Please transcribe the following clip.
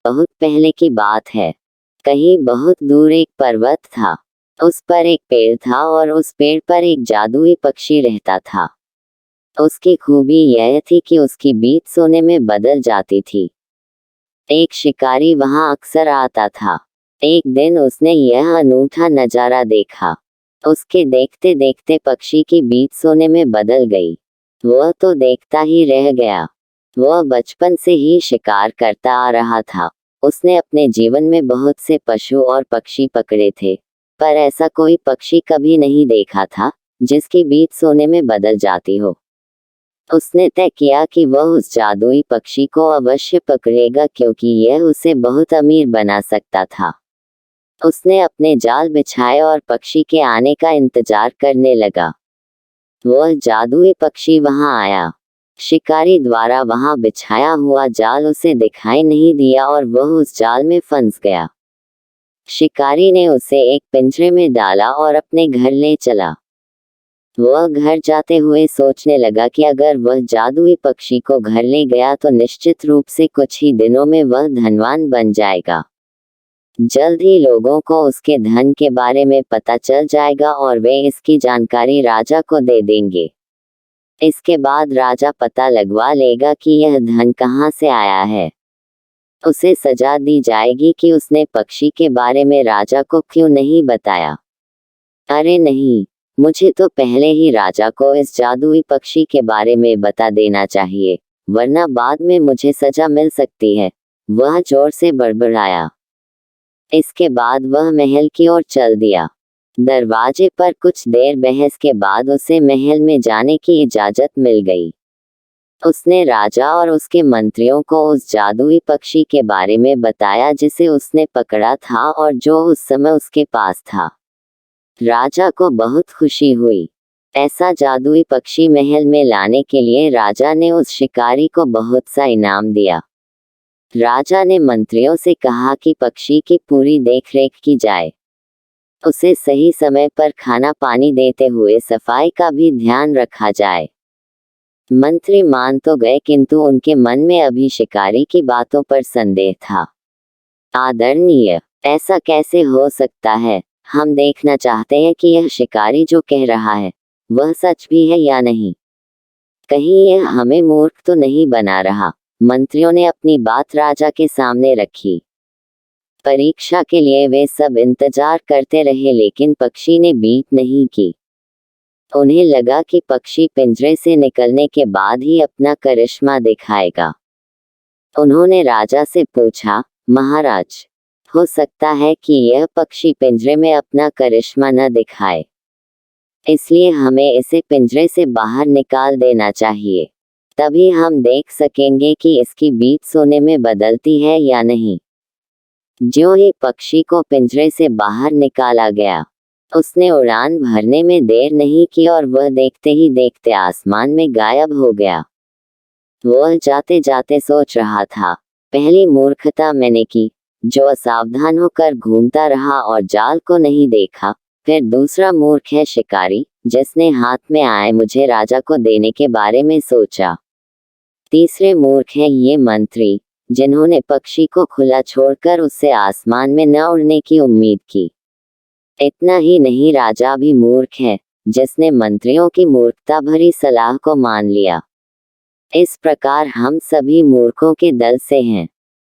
बहुत पहले की बात है। कहीं बहुत दूर एक पर्वत था। उस पर एक पेड़ था और उस पेड़ पर एक जादुई पक्षी रहता था। उसकी खूबी यह थी कि उसकी बीट सोने में बदल जाती थी। एक शिकारी वहां अक्सर आता था। एक दिन उसने यह अनूठा नजारा देखा। उसके देखते देखते पक्षी की बीट सोने में बदल गई। वह तो देखता ही रह गया। वह बचपन से ही शिकार करता आ रहा था। उसने अपने जीवन में बहुत से पशु और पक्षी पकड़े थे, पर ऐसा कोई पक्षी कभी नहीं देखा था जिसकी बीट सोने में बदल जाती हो। उसने तय किया कि वह उस जादुई पक्षी को अवश्य पकड़ेगा क्योंकि यह उसे बहुत अमीर बना सकता था। उसने अपने जाल बिछाए और पक्षी के आने का इंतजार करने लगा। वह जादुई पक्षी वहां आया। शिकारी द्वारा वहां बिछाया हुआ जाल उसे दिखाई नहीं दिया और वह उस जाल में फंस गया। शिकारी ने उसे एक पिंजरे में डाला और अपने घर ले चला। वह घर जाते हुए सोचने लगा कि अगर वह जादुई पक्षी को घर ले गया तो निश्चित रूप से कुछ ही दिनों में वह धनवान बन जाएगा। जल्द ही लोगों को उसके धन के बारे में पता चल जाएगा और वे इसकी जानकारी राजा को दे देंगे। इसके बाद राजा पता लगवा लेगा कि यह धन कहाँ से आया है। उसे सजा दी जाएगी कि उसने पक्षी के बारे में राजा को क्यों नहीं बताया। अरे नहीं, मुझे तो पहले ही राजा को इस जादुई पक्षी के बारे में बता देना चाहिए, वरना बाद में मुझे सजा मिल सकती है। वह जोर से बड़बड़ाया। इसके बाद वह महल की ओर चल दिया। दरवाजे पर कुछ देर बहस के बाद उसे महल में जाने की इजाजत मिल गई। उसने राजा और उसके मंत्रियों को उस जादुई पक्षी के बारे में बताया जिसे उसने पकड़ा था और जो उस समय उसके पास था। राजा को बहुत खुशी हुई। ऐसा जादुई पक्षी महल में लाने के लिए राजा ने उस शिकारी को बहुत सा इनाम दिया। राजा ने मंत्रियों से कहा कि पक्षी की पूरी देखरेख की जाए। उसे सही समय पर खाना पानी देते हुए सफाई का भी ध्यान रखा जाए। मंत्री मान तो गए किंतु उनके मन में अभी शिकारी की बातों पर संदेह था। आदरणीय, ऐसा कैसे हो सकता है? हम देखना चाहते हैं कि यह शिकारी जो कह रहा है वह सच भी है या नहीं। कहीं यह हमें मूर्ख तो नहीं बना रहा। मंत्रियों ने अपनी बात राजा के सामने रखी। परीक्षा के लिए वे सब इंतजार करते रहे लेकिन पक्षी ने बीट नहीं की। उन्हें लगा कि पक्षी पिंजरे से निकलने के बाद ही अपना करिश्मा दिखाएगा। उन्होंने राजा से पूछा, महाराज, हो सकता है कि यह पक्षी पिंजरे में अपना करिश्मा न दिखाए, इसलिए हमें इसे पिंजरे से बाहर निकाल देना चाहिए। तभी हम देख सकेंगे कि इसकी बीट सोने में बदलती है या नहीं। ज्यों ही पक्षी को पिंजरे से बाहर निकाला गया, उसने उड़ान भरने में देर नहीं की और वह देखते ही देखते आसमान में गायब हो गया। वह जाते जाते सोच रहा था, पहली मूर्खता मैंने की, जो असावधान होकर घूमता रहा और जाल को नहीं देखा। फिर दूसरा मूर्ख है शिकारी, जिसने हाथ में आए मुझे राजा को देने के बारे में सोचा। तीसरे मूर्ख हैं ये मंत्री, जिन्होंने पक्षी को खुला छोड़कर उससे आसमान में न उड़ने की उम्मीद की। इतना ही नहीं, राजा भी मूर्ख है, जिसने मंत्रियों की मूर्खता भरी सलाह को मान लिया। इस प्रकार हम सभी मूर्खों के दल से हैं।